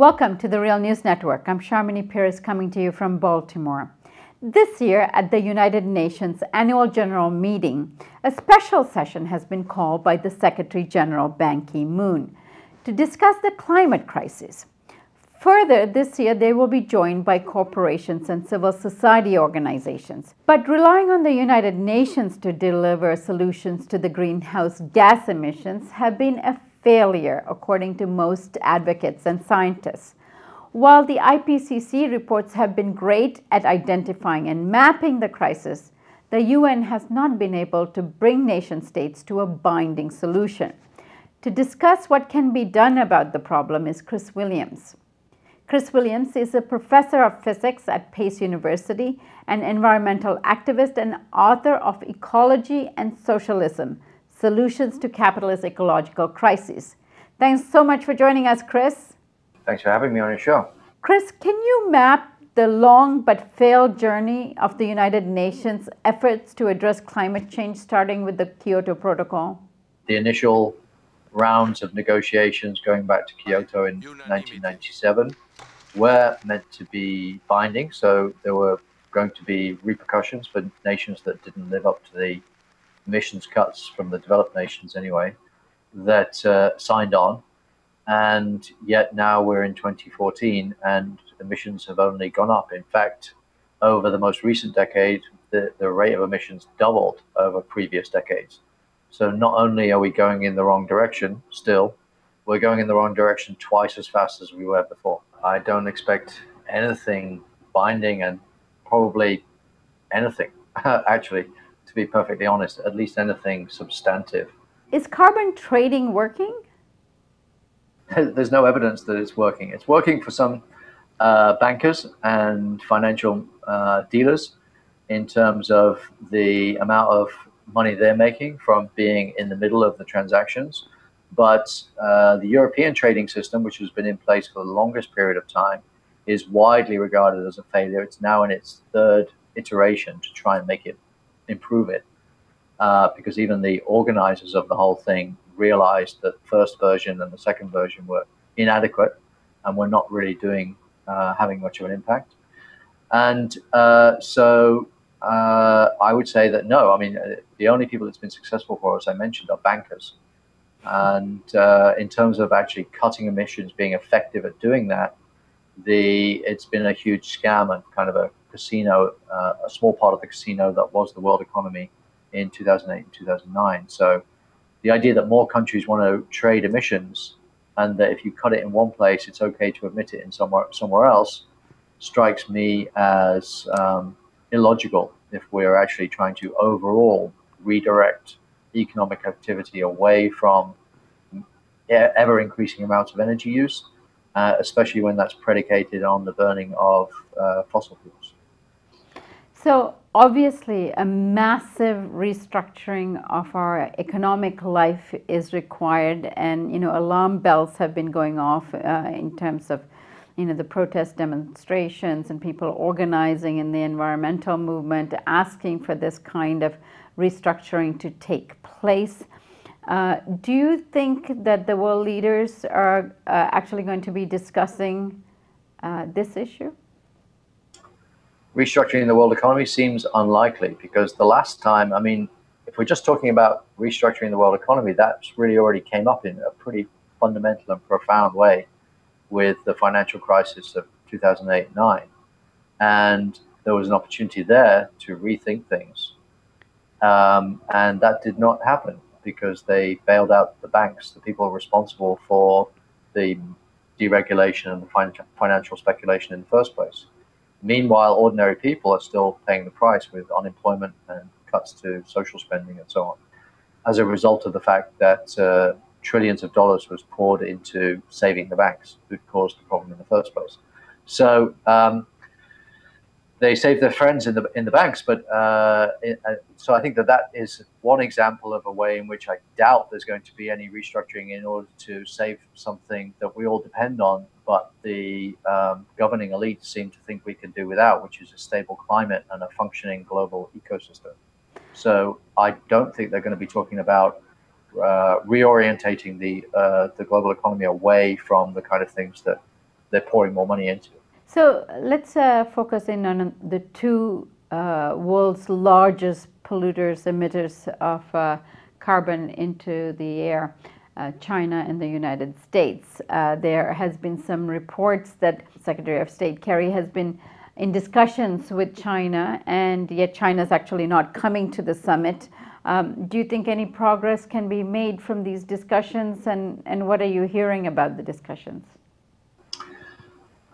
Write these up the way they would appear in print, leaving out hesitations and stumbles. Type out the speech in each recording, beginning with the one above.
Welcome to the Real News Network. I'm Sharmini Pierce coming to you from Baltimore. This year at the United Nations Annual General Meeting, a special session has been called by the Secretary General Ban Ki-moon to discuss the climate crisis. Further, this year they will be joined by corporations and civil society organizations. But relying on the United Nations to deliver solutions to the greenhouse gas emissions have been a failure, according to most advocates and scientists. While the IPCC reports have been great at identifying and mapping the crisis, the UN has not been able to bring nation states to a binding solution. To discuss what can be done about the problem is Chris Williams. Chris Williams is a professor of physics at Pace University, an environmental activist and author of Ecology and Socialism: Solutions to Capitalist Ecological Crises. Thanks so much for joining us, Chris. Thanks for having me on your show. Chris, can you map the long but failed journey of the United Nations efforts to address climate change, starting with the Kyoto Protocol? The initial rounds of negotiations going back to Kyoto in 1997 were meant to be binding, so there were going to be repercussions for nations that didn't live up to the emissions cuts from the developed nations anyway, that signed on. And yet now we're in 2014 and emissions have only gone up. In fact, over the most recent decade, the rate of emissions doubled over previous decades. So not only are we going in the wrong direction still, we're going in the wrong direction twice as fast as we were before. I don't expect anything binding, and probably anything, actually, to be perfectly honest, at least anything substantive. Is carbon trading working? There's no evidence that it's working. It's working for some bankers and financial dealers in terms of the amount of money they're making from being in the middle of the transactions. But the European trading system, which has been in place for the longest period of time, is widely regarded as a failure. It's now in its third iteration to try and make it improve it, because even the organizers of the whole thing realized that the first version and the second version were inadequate and were not really having much of an impact. And so I would say that no, I mean, the only people that's been successful for, as I mentioned, are bankers. And in terms of actually cutting emissions, being effective at doing that, it's been a huge scam and kind of a casino, a small part of the casino that was the world economy in 2008 and 2009. So the idea that more countries want to trade emissions and that if you cut it in one place, it's okay to emit it in somewhere else, strikes me as illogical if we're actually trying to overall redirect economic activity away from ever increasing amounts of energy use, especially when that's predicated on the burning of fossil fuels. So obviously a massive restructuring of our economic life is required, and alarm bells have been going off in terms of the protest demonstrations and people organizing in the environmental movement asking for this kind of restructuring to take place. Do you think that the world leaders are actually going to be discussing this issue? Restructuring the world economy seems unlikely, because the last time, I mean, if we're just talking about restructuring the world economy, that's really already came up in a pretty fundamental and profound way with the financial crisis of 2008-9. And there was an opportunity there to rethink things. And that did not happen because they bailed out the banks, the people responsible for the deregulation and the financial speculation in the first place. Meanwhile, ordinary people are still paying the price with unemployment and cuts to social spending and so on, as a result of the fact that trillions of dollars was poured into saving the banks, who caused the problem in the first place. So they saved their friends in the banks, but so I think that is one example of a way in which I doubt there's going to be any restructuring in order to save something that we all depend on, but the governing elites seem to think we can do without, which is a stable climate and a functioning global ecosystem. So I don't think they're going to be talking about reorientating the global economy away from the kind of things that they're pouring more money into. So let's focus in on the two world's largest polluters, emitters of carbon into the air, China and the United States. There has been some reports that Secretary of State Kerry has been in discussions with China, and yet China is actually not coming to the summit. Do you think any progress can be made from these discussions, and what are you hearing about the discussions?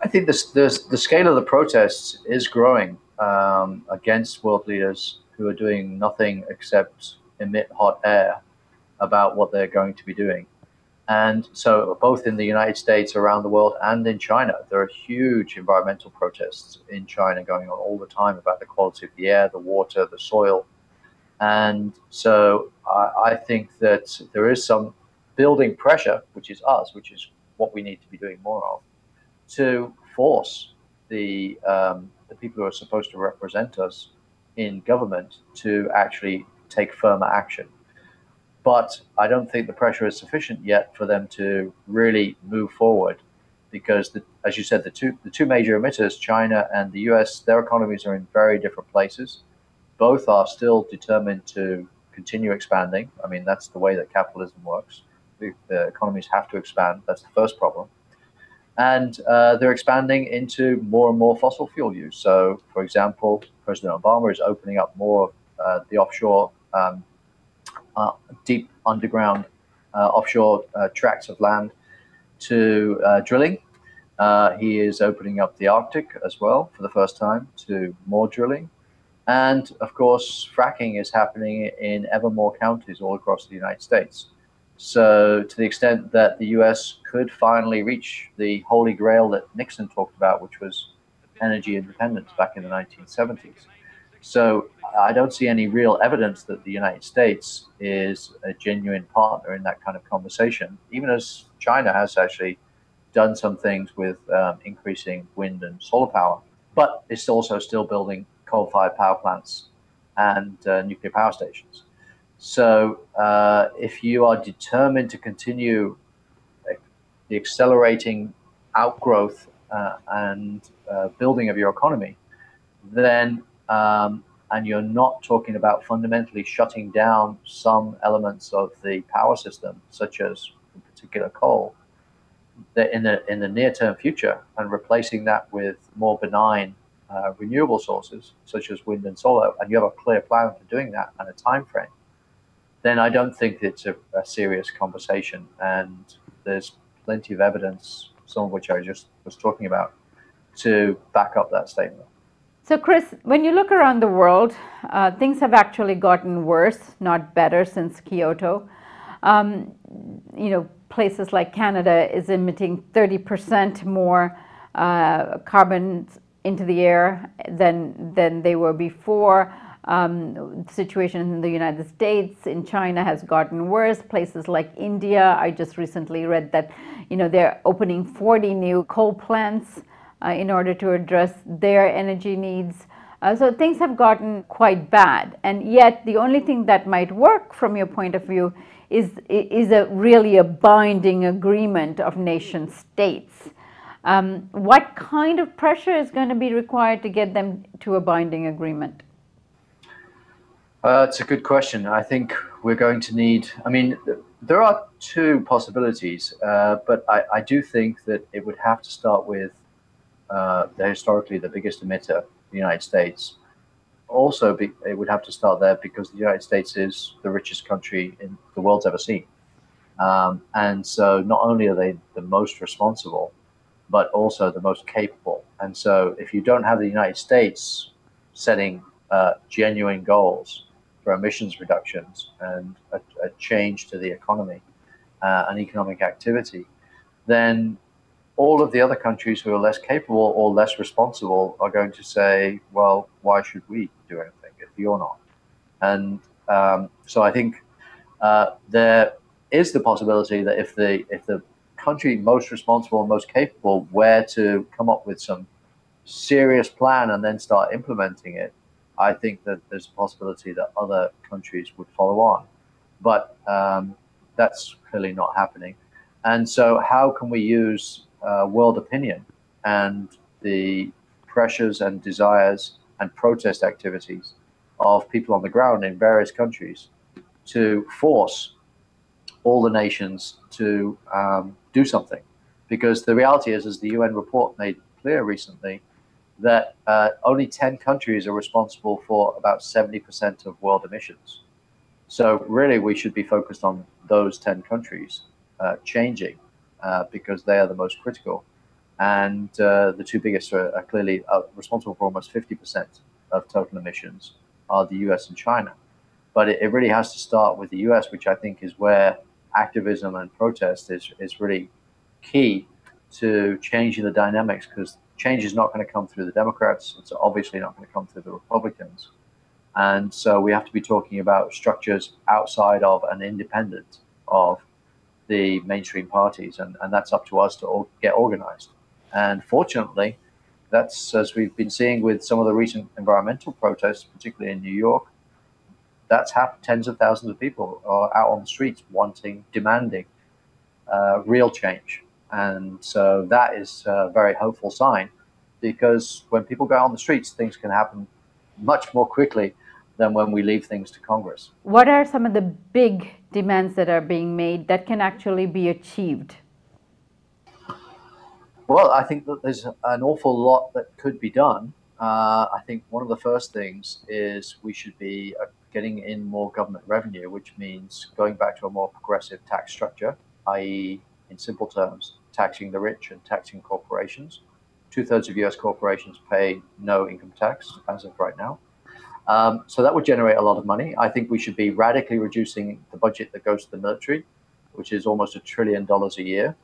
I think the scale of the protests is growing against world leaders who are doing nothing except emit hot air about what they're going to be doing. And so both in the United States, around the world, and in China, there are huge environmental protests in China going on all the time about the quality of the air, the water, the soil. And so I think that there is some building pressure, which is us, which is what we need to be doing more of, to force the people who are supposed to represent us in government to actually take firmer action. But I don't think the pressure is sufficient yet for them to really move forward, because, as you said, the two major emitters, China and the US, their economies are in very different places. Both are still determined to continue expanding. I mean, that's the way that capitalism works. The economies have to expand. That's the first problem. And they're expanding into more and more fossil fuel use. So, for example, President Obama is opening up more of the offshore deep underground offshore tracts of land to drilling. He is opening up the Arctic as well for the first time to more drilling. And of course, fracking is happening in ever more counties all across the United States. So to the extent that the US could finally reach the holy grail that Nixon talked about, which was energy independence back in the 1970s. So I don't see any real evidence that the United States is a genuine partner in that kind of conversation, even as China has actually done some things with increasing wind and solar power, but it's also still building coal-fired power plants and nuclear power stations. So if you are determined to continue the accelerating outgrowth and building of your economy, then and you're not talking about fundamentally shutting down some elements of the power system, such as in particular coal, that in the near-term future, and replacing that with more benign renewable sources, such as wind and solar, and you have a clear plan for doing that and a time frame, then I don't think it's a serious conversation. And there's plenty of evidence, some of which I just was talking about, to back up that statement. So, Chris, when you look around the world, things have actually gotten worse, not better, since Kyoto. Places like Canada is emitting 30% more carbon into the air than they were before. The situation in the United States, in China, has gotten worse. Places like India, I just recently read that they're opening 40 new coal plants in order to address their energy needs. So things have gotten quite bad. And yet the only thing that might work from your point of view is really a binding agreement of nation states. What kind of pressure is going to be required to get them to a binding agreement? It's a good question. I think we're going to need, there are two possibilities, but I do think that it would have to start with historically the biggest emitter, the United States. Also, it would have to start there because the United States is the richest country in the world's ever seen. And so not only are they the most responsible, but also the most capable. And so if you don't have the United States setting genuine goals for emissions reductions and a change to the economy and economic activity, then all of the other countries who are less capable or less responsible are going to say, well, why should we do anything if you're not? And so I think there is the possibility that if the country most responsible and most capable were to come up with some serious plan and then start implementing it, I think that there's a possibility that other countries would follow on. But that's clearly not happening. And so how can we use world opinion and the pressures and desires and protest activities of people on the ground in various countries to force all the nations to do something. Because the reality is, as the UN report made clear recently, that only 10 countries are responsible for about 70% of world emissions. So really, we should be focused on those 10 countries changing because they are the most critical. And the two biggest are clearly responsible for almost 50% of total emissions are the US and China. But it really has to start with the US, which I think is where activism and protest is really key to changing the dynamics, because change is not going to come through the Democrats. It's obviously not going to come through the Republicans. And so we have to be talking about structures outside of and independent of the mainstream parties. And that's up to us to get organized. And fortunately, that's, as we've been seeing with some of the recent environmental protests, particularly in New York, that's happened. Tens of thousands of people are out on the streets wanting, demanding real change. And so that is a very hopeful sign, because when people go out on the streets, things can happen much more quickly than when we leave things to Congress. What are some of the big demands that are being made that can actually be achieved? Well, I think that there's an awful lot that could be done. I think one of the first things is we should be getting in more government revenue, which means going back to a more progressive tax structure, i.e., in simple terms, taxing the rich and taxing corporations. 2/3 of US corporations pay no income tax as of right now. So that would generate a lot of money. I think we should be radically reducing the budget that goes to the military, which is almost $1 trillion a year.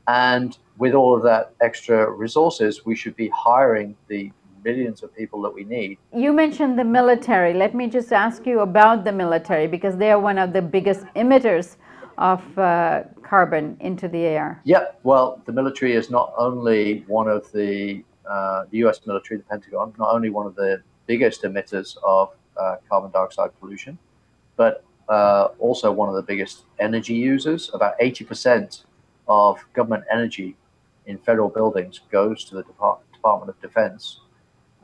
And with all of that extra resources, we should be hiring the millions of people that we need. You mentioned the military. Let me just ask you about the military, because they are one of the biggest emitters of carbon into the air. Yeah, well, the military is not only one of the US military, the Pentagon, not only one of the biggest emitters of carbon dioxide pollution, but also one of the biggest energy users. About 80% of government energy in federal buildings goes to the Department of Defense.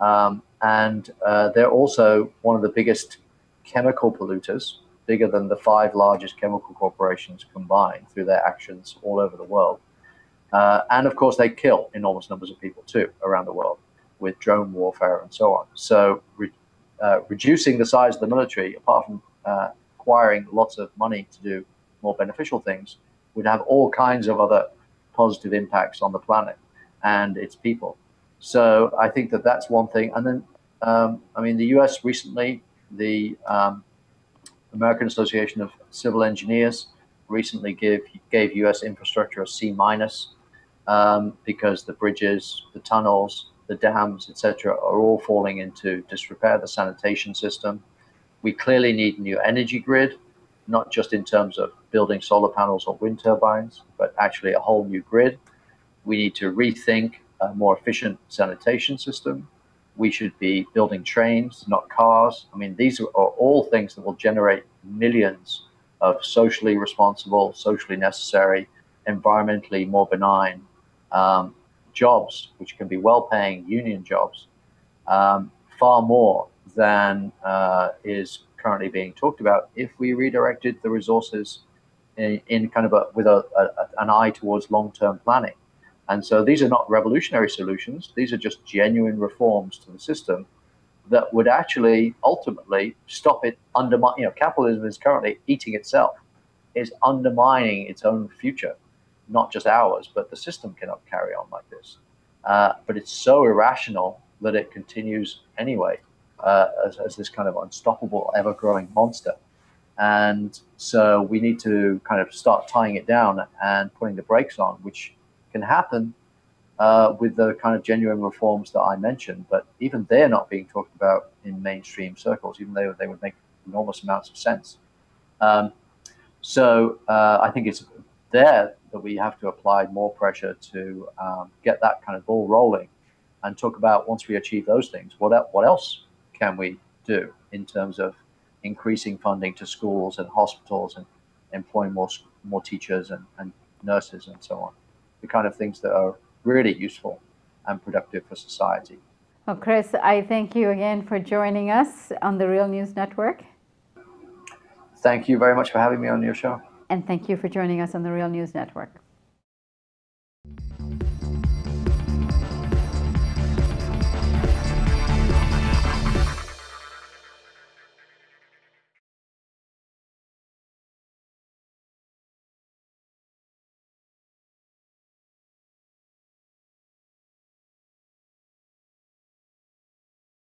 And they're also one of the biggest chemical polluters, bigger than the 5 largest chemical corporations combined through their actions all over the world. And of course, they kill enormous numbers of people too around the world with drone warfare and so on. So reducing the size of the military, apart from acquiring lots of money to do more beneficial things, would have all kinds of other positive impacts on the planet and its people. So I think that that's one thing. And then, I mean, the US recently, the American Association of Civil Engineers recently gave US infrastructure a C-, because the bridges, the tunnels, the dams, etc., are all falling into disrepair, the sanitation system. We clearly need a new energy grid, not just in terms of building solar panels or wind turbines, but actually a whole new grid. We need to rethink a more efficient sanitation system. We should be building trains, not cars. I mean, these are all things that will generate millions of socially responsible, socially necessary, environmentally more benign jobs, which can be well-paying union jobs, far more than is currently being talked about if we redirected the resources in kind of with an eye towards long-term planning. And so these are not revolutionary solutions. These are just genuine reforms to the system that would actually ultimately stop it undermine. You know, capitalism is currently eating itself, is undermining its own future, not just ours, but the system cannot carry on like this. But it's so irrational that it continues anyway, as this kind of unstoppable, ever-growing monster. And so we need to kind of start tying it down and putting the brakes on, which can happen with the kind of genuine reforms that I mentioned. But even they're not being talked about in mainstream circles, even though they would make enormous amounts of sense. So I think it's there that we have to apply more pressure to get that kind of ball rolling and talk about, once we achieve those things, what else can we do in terms of increasing funding to schools and hospitals and employing more teachers and nurses and so on. the kind of things that are really useful and productive for society. Well, Chris, I thank you again for joining us on the Real News Network. Thank you very much for having me on your show. And thank you for joining us on the Real News Network.